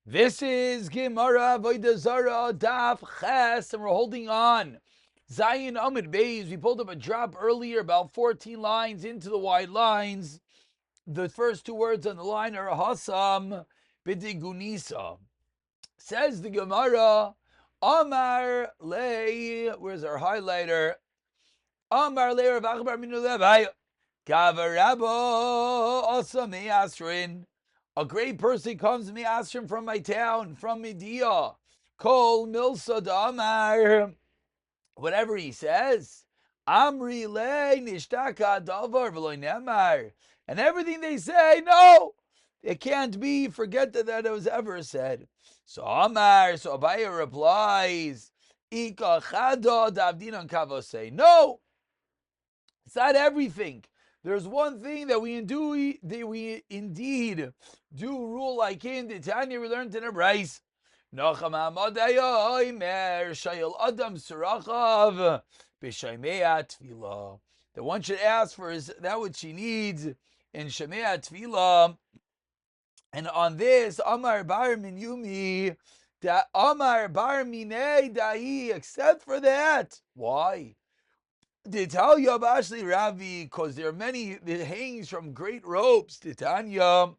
This is Gemara Avodah Zarah Daf Ches, and we're holding on. Zayin Amid Beis. We pulled up a drop earlier, about 14 lines into the wide lines. The first two words on the line are Hasam B'digunisa. Says the Gemara, Amar Lei. Where's our highlighter? Amar Lei Rav Achbar Minu Lev Gavarabo Asa Me'asrin. A great person comes to me, asks him from my town, from Media. Kol Milsa Damar. Whatever he says. Amri Le Nishtaka Davar V'loy Nemar. And everything they say, no, it can't be. Forget that it was ever said. So Amar, so Abaya replies, Ika Chada Davdinan Kavose. No, it's not everything. There's one thing that we indeed do rule like in the Tanya we learned in a Bryce. That one should ask for is that what she needs in Shemea Tefillah. And on this, Amar Bar Min Yumi, that Amar Bar Minei Dahi, except for that. Why? D'Italia Bashli Ravi, because there are many hangings from great ropes. Titania.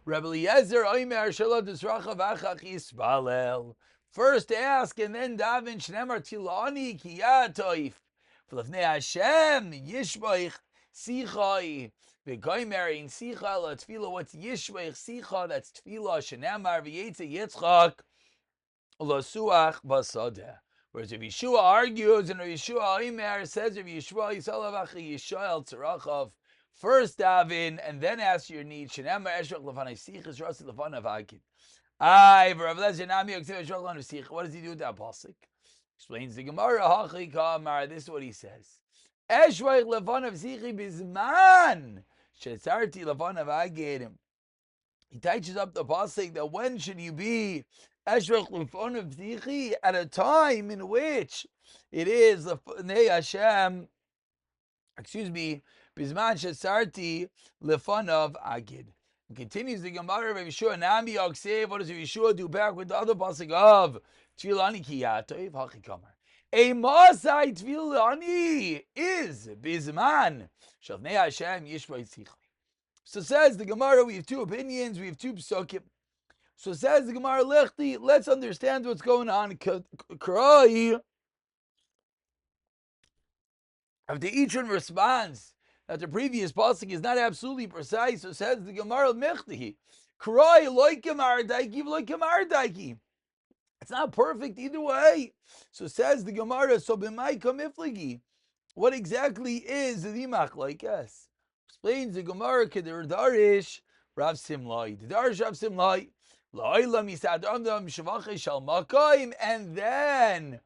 Rabbi Eliezer Oimer Shalom Desracha Vachach Yisbalel. First ask and then daven Shnemar Tilani Kiyatoif. V'lefnei Hashem Yishboich Sichai. V'goymer in Sicha la Tefillah. What's Yishboich Sicha? That's Tefillah. Shnemar V'yetze Yitzchak L'suach Basadeh. Whereas if Yeshua argues, and if Yeshua Oimer says, if Yeshua Yisalav Yishael Tzarachov, first daven and then ask your need. Shenamar Eshrach Lefanai Sichas Rasi Lefanav Akid. What does he do with that pasuk? Explains the Gemara. Hachi Kamar. This is what he says. Eshrach Lefanav Sichi Bizman Shetzarti Lefanav Akid. He teaches up the pasuk that when should you be Eshrach Lefanav Sichi, at a time in which it is Lefnei Hashem. Excuse me. Bizman Shesarti Lefanav Agid. Continues the Gemara of Yeshua Nami Yoksev. What does Yeshua do back with the other pasuk of Tfilani Kiyatov Hachikamar? A Masai Tfilani is Bizman Shavnei Hashem Yishvay Tzichli. So says the Gemara, we have two opinions, we have two psukim. So says the Gemara Lechti, let's understand what's going on. Krai. After each one responds that the previous pasuk is not absolutely precise, so says the Gemara Mechti, Krai loikem ardaiki v'loikem ardaiki. It's not perfect either way. So says the Gemara, so b'mai kamifligi. What exactly is the machlokes? Explains the Gemara, Keder Darish Rav Simlai. The Darish Rav Simlai, La'olam yisadam shavachei shal makayim, and then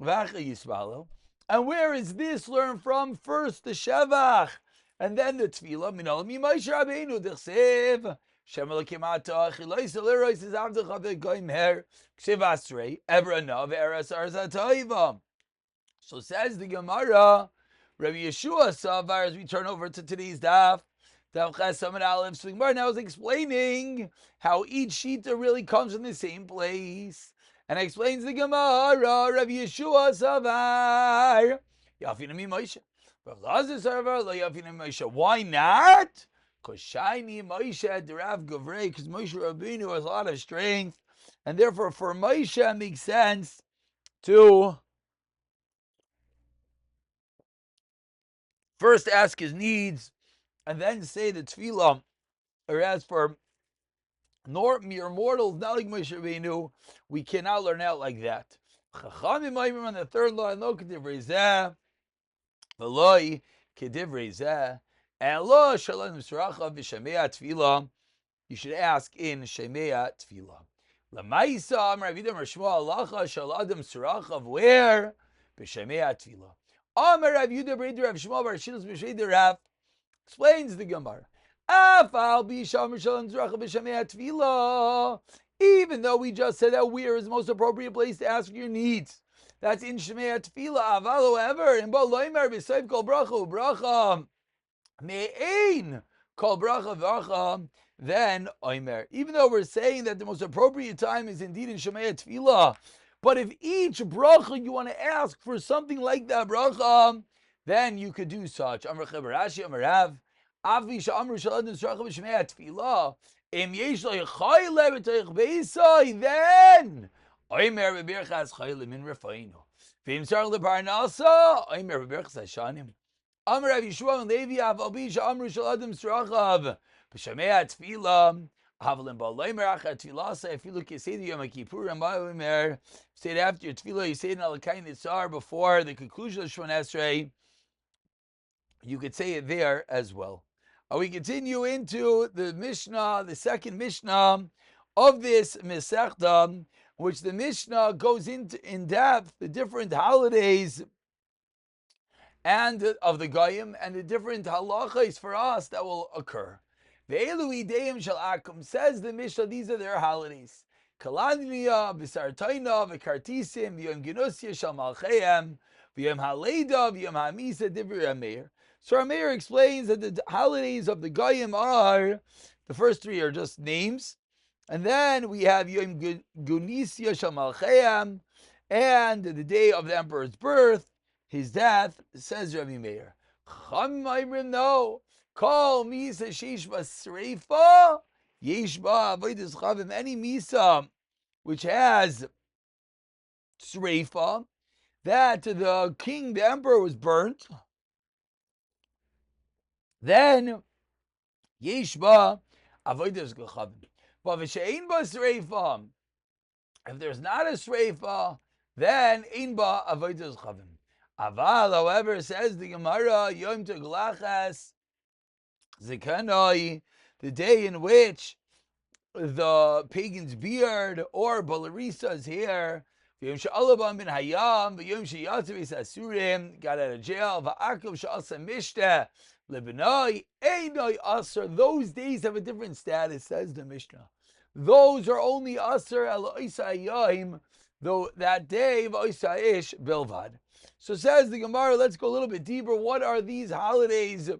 v'achei yisvalo. And where is this learned from? First the Shevach, and then the Tefillah. Minol mi Moshe Rabbeinu d'chsev Shem Elokim Ata Chilois Elirois is Avdecha v'Goymer Ksev Asrei Ebranav Eres Arzatayva. So says the Gemara, Rabbi Yeshua Savar, as we turn over to today's daf. Daf Chesam and Aleph. So the Gemara now is explaining how each shita really comes from the same place. And explains the Gemara, Rabbi Yeshua Savar, Yafinami Moshe. Rav Lazar Savar, Lo Yafinami Moshe. Why not? Because Shiny Moshe had the Rav Gavrei, because Moshe Rabbeinu has a lot of strength. And therefore, for Moshe, it makes sense to first ask his needs, and then say the Tefillah. Whereas for mere mortals, not like Moshe Rabbeinu, we cannot learn out like that. Chachamim on the third line, lo kedivrei zeh, v'loi kedivrei zeh, and lo shalom suracha v'shemea tefillah. You should ask in shemea tefillah. Lamaisa amar Avidim Rashma alacha shal adam suracha, where b'shemea tefillah. Amar Rav Yehuda B'Reder Rav Shmuel Bar Shilas B'Sheider Rav explains the Gemara. Even though we just said that where is the most appropriate place to ask for your needs, that's in Shemei Tefillah. However, in Baloimer B'Sayv Kol Bracha U'Bracha Me'ein Kol Bracha V'Acha then Omer. Even though we're saying that the most appropriate time is indeed in Shemaya Tefillah, but if each bracha you want to ask for something like that bracha, then you could do such. Amar Rashi, Amar Rav, Avi Sha'amru Shaladim Sracha B'Shemaya Tefillah, Im Yesh Lo Yechayle B'Teich Beisai, then Omer B'Birchas Chayle Min Refainu. V'im Sar L'Parnasa, Omer B'Birchas Hashanim. Amar Rav Yeshua and Levi Avi Sha'amru Shaladim Sracha B'Shemaya Tefillah, Havalim Ba'Leimer Achat Tefillah. If you look, you say the Yom Kippur and Ba'Leimer, say it after your Tefillah, you say it in Alakai Nitzar before the conclusion of Shemon Esrei. You could say it there as well. We continue into the Mishnah, the second Mishnah of this Masechta, which the Mishnah goes into in depth the different holidays and of the Goyim and the different halachas for us that will occur. Ve'elu ideim shel akum, says the Mishnah, these are their holidays. Kalaniya, B'sartoina, V'kartisim, V'yom Genusya shel Malchayim, V'yom Haleda, V'yom Hamisa, Divri Ameir. So Ameir explains that the holidays of the Goyim are, the first three are just names, and then we have Yom Genusya shel Malchayim, and the day of the emperor's birth, his death, says Rabbi Meir. Cham Mrim, no. Call Misa Sheshba Sreifa, Yeshba Avodah Zarah, any Misa which has Sreifa, that the king, the emperor, was burnt, then Yeshba Avodah Zarah. But V'she'ein ba Sreifa, if there's not a Sreifa, then Ein ba Avodah Zarah. Aval, however, says the Gemara, Yom Teglachas Zekanoi, the day in which the pagan's beard or Balarisa's hair, V'yom she'alabam bin hayam, V'yom she'yatzav asurim, got out of jail, V'akav she'asa mishteh, Lebenoi, Einoi Aser, those days have a different status, says the Mishnah. Those are only Aser el Oisayim, though that day of Oisayish Bilvad. So says the Gemara, let's go a little bit deeper. What are these holidays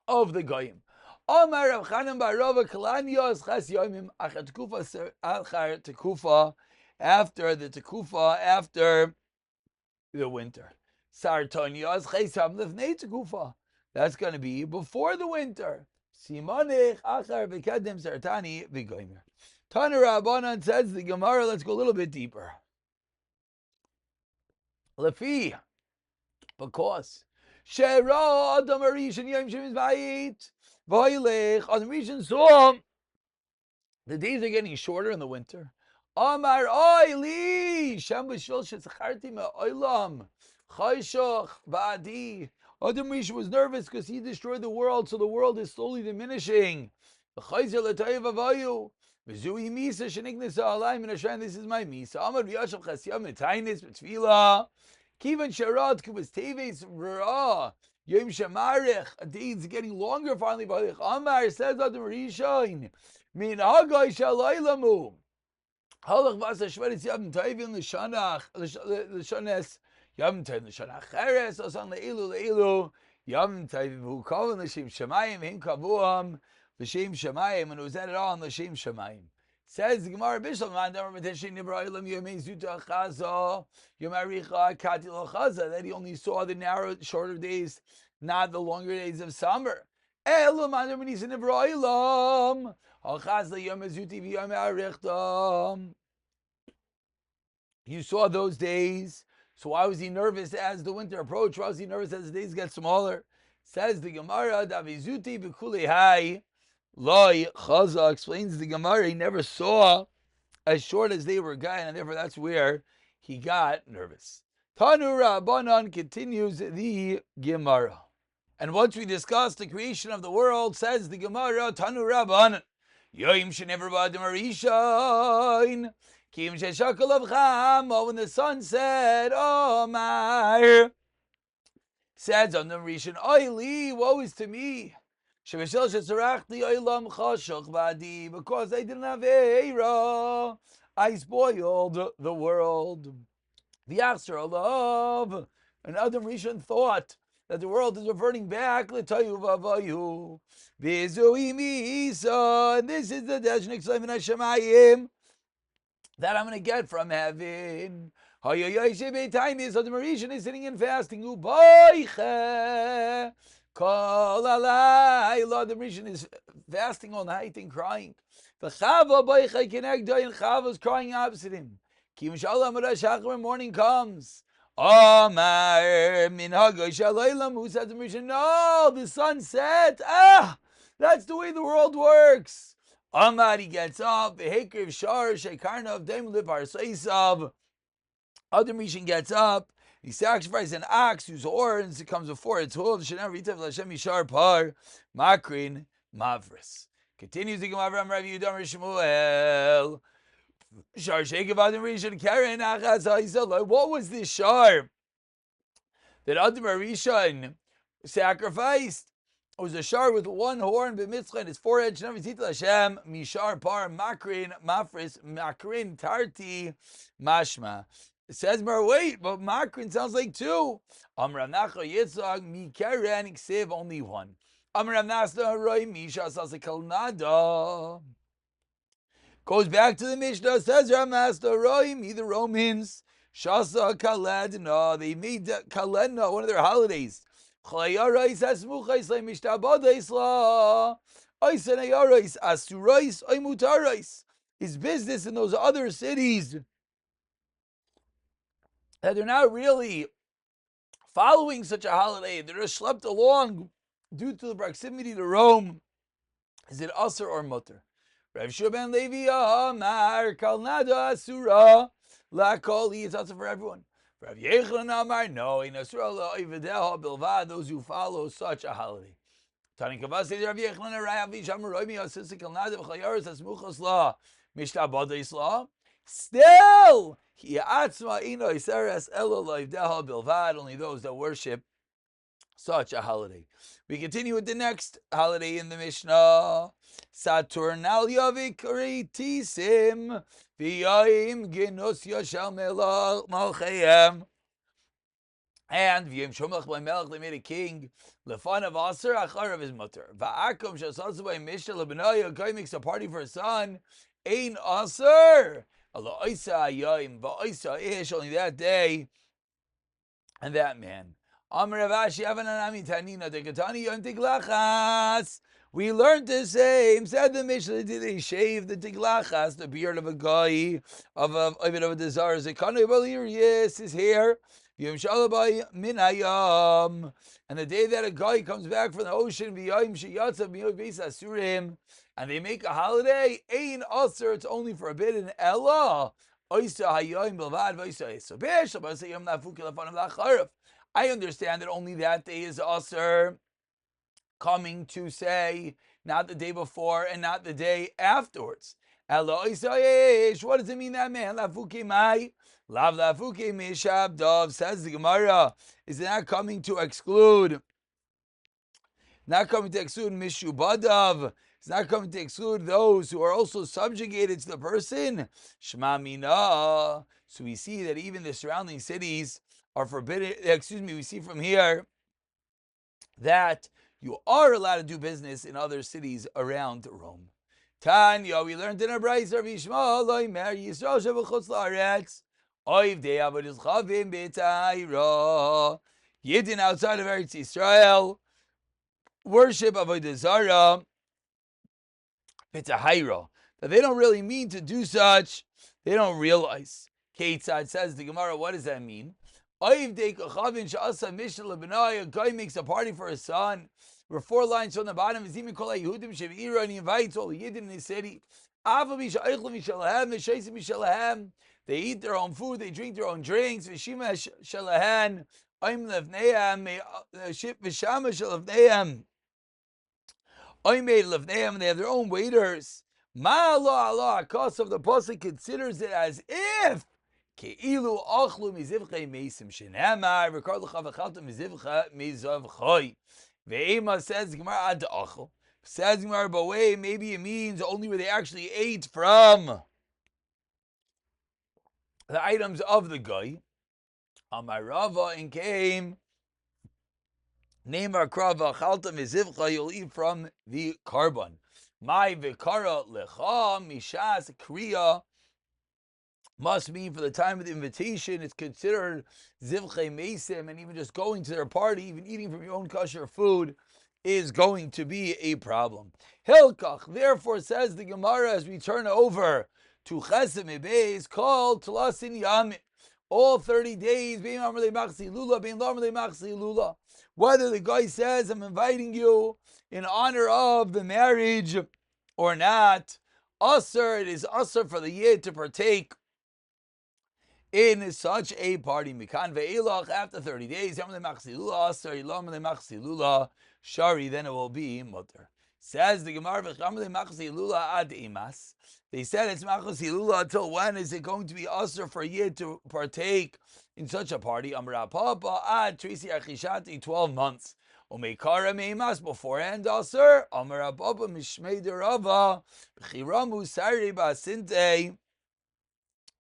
of the Goyim? Amar Rav Chanan bar Rava Kalanios Chas Yomim Achat Tekufa Achar Tekufa, after the Tekufa, after the winter. Sartonios Chesam Lefnei Tekufa, that's going to be before the winter. Simonich Achar V'Kedem Sartani V'Goymer. Tana Rabbanan, says the Gemara, let's go a little bit deeper. Lefi, because Shera Adam Arishan Yom Shem Izbayit V'Hoylech, Adam Arishan saw the days are getting shorter in the winter. Amar Oili Shem B'Shil Shezacharti Me'Olam Chayshach Ba'adi. Adam Arishan was nervous because he destroyed the world, so the world is slowly diminishing. V'Chayzer L'Tayev Avayu V'Zui Misa Sheniknesa Alayim Minashan. This is my Misa. Amar V'Yashav Chasyam Metainis B'Tfila Kivan Sharad Kubas Teves Ra Yom Shamarich. A day is getting longer finally. Amar, says Adam Rishon, Min Hagai Shalaylamu Halach Vasa Shveris Yam Tayvin L'Shanach L'Shanes Yam Tayvin L'Shanach Cheres Osan Le'ilu Yam Tayvin Hu Kavan L'Shem Shemayim Him Kavuam L'Shem Shemayim, and it was added on L'Shem Shemayim. Says the Gemara, Bishlam Mandam Retention Nibrailam Yomei Zuta Chaza Yomaricha Katil Chaza, that he only saw the narrow, shorter days, not the longer days of summer. Elam Mandam Renisa Nibrailam Al Chazla Yomezuti V'Yomarichtam. You saw those days, so why was he nervous as the winter approached? Why was he nervous as the days get smaller? Says the Gemara, Davizuti B'Kulei Loi Chaza, explains the Gemara, he never saw as short as they were going, and therefore that's where he got nervous. Tanu Rabbanan, continues the Gemara. And once we discussed the creation of the world, says the Gemara, Tanu Rabbanan, Yoim Shenever Ba'adam Arishain, Kim Sheshakal Avcham, when the sun said, Omar, says on the Rishon, Oili, woe is to me. Because I didn't have Eira, I spoiled the world. The Yachzer Alav, and Adam Rishon thought that the world is reverting back. L'toyu v'avayu. V'zui misa. And this is the Deshnik Sleiman HaShemayim that I'm going to get from heaven. So the Mauritian is sitting and fasting. The Mauritian is fasting all night and crying. The Chava is crying opposite him. When morning comes, who said to the Mauritian, no, the sun set. That's the way the world works. Amar, he gets up. The Hekriv Shar Shekarnav Dem Livar Seisav. Other Mishan gets up. He sacrifices an ox whose horns comes before its hooves. Shenam Ritav Lashem Yishar Par Makrin Mavris. Continues the Gemara from Rabbi Yudam Shmuel. Shar Sheikav Adam Rishon Karen Achaz Haizaloi. What was this shar that Adam Rishon sacrificed? It was a shar with one horn, b'mitzcha, and his forehead. Shenam V'titel Hashem Mishar Par Makrin Mafris Makrin Tarti Mashma. It says, wait, but Makrin sounds like two. Amrav Nacha Yitzhak Mikeren Ksiv, only one. Amrav Nasda Roy Misha Sasakal Nada. Goes back to the Mishnah, says Ramaster Roy, me the Romans. Shasa Kaledna, they made Kaledna one of their holidays. Chayarais Asmuchais Le Mishtabadais La Oisenayarais Asurais Oimutarais. His business in those other cities that they're not really following such a holiday, they're just schlepped along due to the proximity to Rome. Is it Asur or Mutter? Rav Shuban Levi Amar Kal Nada Asura La Koli, it's also for everyone. Rav Yechon Amar, no, in Asura La Oivedeha Bilvad, those who follow such a holiday. Tani Kavasi Rav Yechon Rav Shamar Roimi Asisa Kal Nada V'chayaris Asmuchas La Mishtabadais La. Still, only those that worship such a holiday. We continue with the next holiday in the Mishnah. Saturnalia Vikritisim V'yayim Genusya Shal Malchayim. And V'yim Shomach by Melech, they made a king. Lefan of Aser, Achar of his mutter. Va'akum Shasasu by Mishnah Lebenaya, a guy makes a party for his son. Ein Aser. Allah Isa Yayim Va'isa Ish, only that day and that man. Amr Ravashi Avananami Tanina Dekatani Yom Tiglachas. We learned the same. Said the Mishnah, did they shave the Tiglachas, the beard of a guy of Avodah Zarah? Zekanu Balirius is here. Yom Shalabai Minayam. And the day that a guy comes back from the ocean, V'yayim Sheyatzav Miyot Beis Asurim, and they make a holiday, Ein Aser, it's only forbidden, Ella, Oisa Hayoim Bilvad, Oisa Esabesh, Oisa Yom Nafuki Lefanam Lacharif. I understand that only that day is Aser, coming to say, not the day before and not the day afterwards. Ella Oisa Yesh, what does it mean that man? Lafuki Mai, Lav Lafuki Mishab Dov, says the Gemara, is it not coming to exclude? Not coming to exclude Mishubadav. It's not coming to exclude those who are also subjugated to the person. Shema Mina. So we see that even the surrounding cities are forbidden. We see from here that you are allowed to do business in other cities around Rome. Tanya, we learned in our Brayz of Yishma, Loimer Yisrael Shevachutz Laaretz, Oiv De Avodah Chavim B'Tayra. Yidden outside of Eretz Yisrael worship Avodah Zarah, B'Tayra. That they don't really mean to do such. They don't realize. Ketzad says the Gemara, what does that mean? Oiv De Kachavin Sha'asa Mishal L'Benai, a guy makes a party for his son. We're 4 lines from the bottom. V'zim Kol HaYehudim Shev'ira, and he invites all the Yidden in his city. Ava Misha'aychel Mishalahem, V'shaysim Mishalahem. They eat their own food, they drink their own drinks. V'shima Shalahan, Oim Levneam, V'shama Shalevneam. Oimei Levneam, they have their own waiters. Ma'ala Allah, cause of the pasuk considers it as if Ke'ilu achlu mizivchei meisim shenamar v'kar l'cha v'chalta mizivcha mizavchoi. Ve'ema says Gemara ad achel. Says Gemara, but wait, maybe it means only where they actually ate from the items of the guy. Amar Rava and came. Neymar krava chalta mizivcha, you'll eat from the carbon. My vikara lecha mishas kriya must mean for the time of the invitation. It's considered zivche mesim, and even just going to their party, even eating from your own kosher food, is going to be a problem. Hilkach, therefore, says the Gemara as we turn over to Chesed Mebeis, called Tlasin Yamim. All 30 days, whether the guy says, I'm inviting you in honor of the marriage or not, it is usher for the yid to partake in such a party. Mikan ve'elach, after 30 days, shari, then it will be mutter. Says the Gemara, ad imas. They said it's machas hilula until when is it going to be usher for yid to partake in such a party? Amra papa ad trisi achishati, 12 months. Omekara meimas, beforehand usher. Amra papa mishmei derava b'chiramu sari basinte.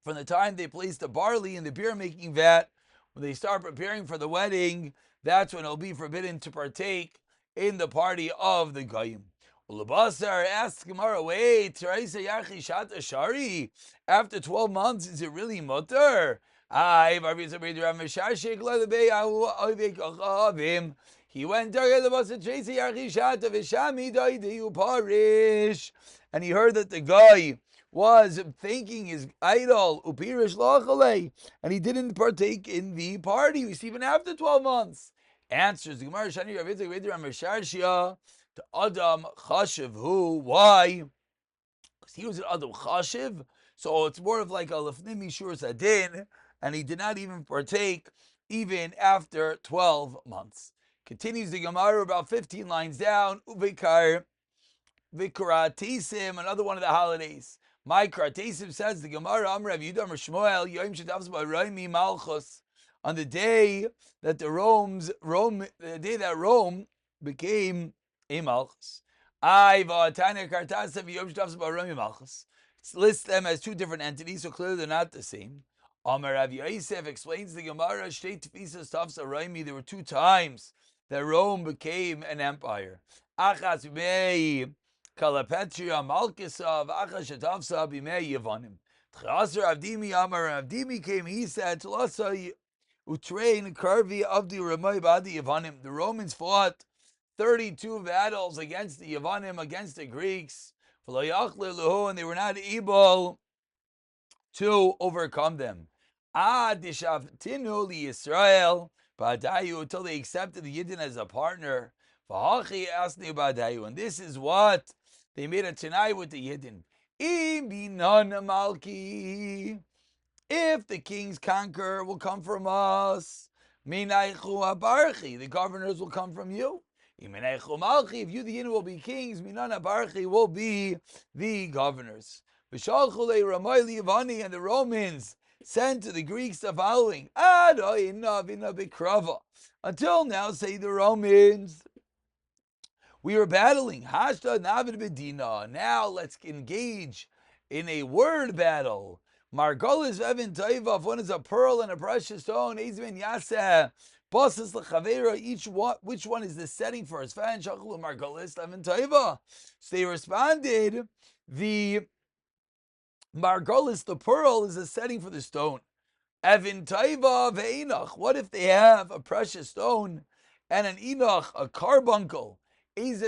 From the time they place the barley in the beer making vat, when they start preparing for the wedding, that's when it'll be forbidden to partake in the party of the Goyim. Ulabasar asks Gemara, wait, after 12 months, is it really mutter? He went to and he heard that the guy was thanking his idol, upirish lachale, and he didn't partake in the party, even after 12 months. Answers the Gemara, Shani Ravitzik Veder Amrshashia, to Adam Chashiv, who, why? Because he was an Adam Chashiv, so it's more of like a Lefnim Mishur Sadin, and he did not even partake even after 12 months. Continues the Gemara about 15 lines down, Uvikar Vikaratesim, another one of the holidays. My Karatesim, says the Gemara, Amrav Yudam Shmuel, Yom Shadavs Baraimi Malchus, on the day that Rome became a Malchus. It lists them as two different entities, so clearly they're not the same. Amar Rav Yosef explains the Gemara, there were two times that Rome became an empire. Achas Kalapetria Malkisav Achashatavsa Bimei Yevanim. Tchasar Avdimi Amar Avdimi came, he said, Tlasa Utrain Karvi of the Ramay Badi Yevanim. The Romans fought 32 battles against the Yevanim, against the Greeks, and they were not able to overcome them. Dishavtinu li Yisrael Badayu, until they accepted the Yidden as a partner. And this is what they made a Tanai with the Yidden. If the kings conquer, will come from us. The governors will come from you. If you, the Yidden, will be kings, will be the governors. And the Romans sent to the Greeks the following. Until now, say the Romans, we were battling. Now let's engage in a word battle. Margolis Evin Taiva, if one is a pearl and a precious stone, Ezmin Yaseh, Bosses Lechavera, which one is the setting for his fan? Shachlu Margolis Evin Taiva. So they responded, the Margolis, the pearl, is a setting for the stone. Evin Taiva ve'inach. What if they have a precious stone and an inach, a carbuncle? Says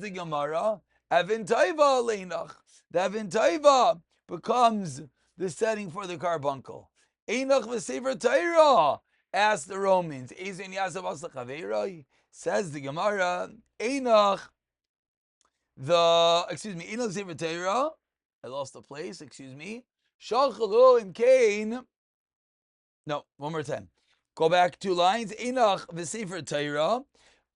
the Gemara, Evin Taiva leinach. The Evin Taiva becomes the setting for the carbuncle. Einach v'sefer Torah. Ask the Romans. Says the Gemara, Einach. Einach sefer Torah. I lost the place. Excuse me. Shalchalu im kain. No, one more time. Go back 2 lines. Einach v'sefer Torah.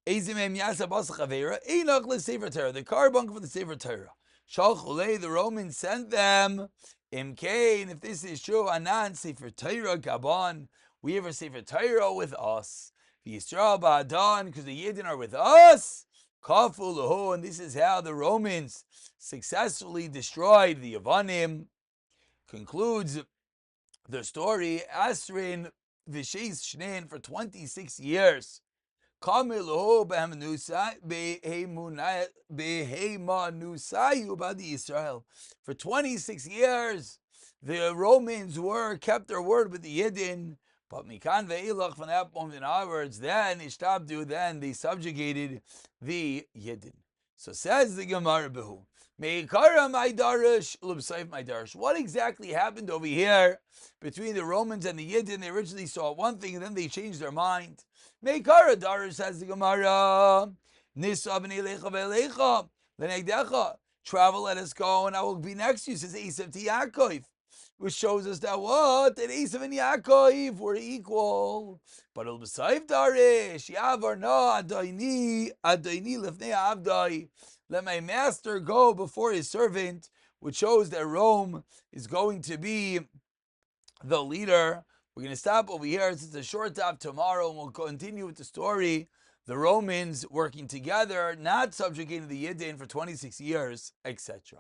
Ezimem yasa bas chavera. Einach l'sefer Torah. The carbuncle for the sefer Torah. Shalchulei, the Romans sent them. Im kain, if this is true, anan sefer Torah gaban. We have a sefer Torah with us. V'yisrael ba'adan, because the Yidden are with us. Kafu lahu, and this is how the Romans successfully destroyed the Yevanim. Concludes the story, Asrin Vishes Shnein for 26 years. Kamilu behemanusayu badi Israel. For 26 years, the Romans kept their word with the Yidden. But mikan ve'ilach, from that moment onwards, then ishtabdu, then they subjugated the Yidden. So says the Gemara Behu. Meikara my darish, l'b'sayif my darish. What exactly happened over here between the Romans and the Yidden? They originally saw one thing and then they changed their mind. Meikara darish, says the Gemara. Nisa b'nei lecha ve'lecha l'negdecha. Travel, let us go, and I will be next to you, says Esav to Yaakov. Which shows us that what? That Esav and Yaakov were equal. But l'b'sayif darish, Yavar no adayni lefnei avdai. Let my master go before his servant, which shows that Rome is going to be the leader. We're going to stop over here. It's a short daf tomorrow, and we'll continue with the story. The Romans working together, not subjugating the Yidden for 26 years, etc.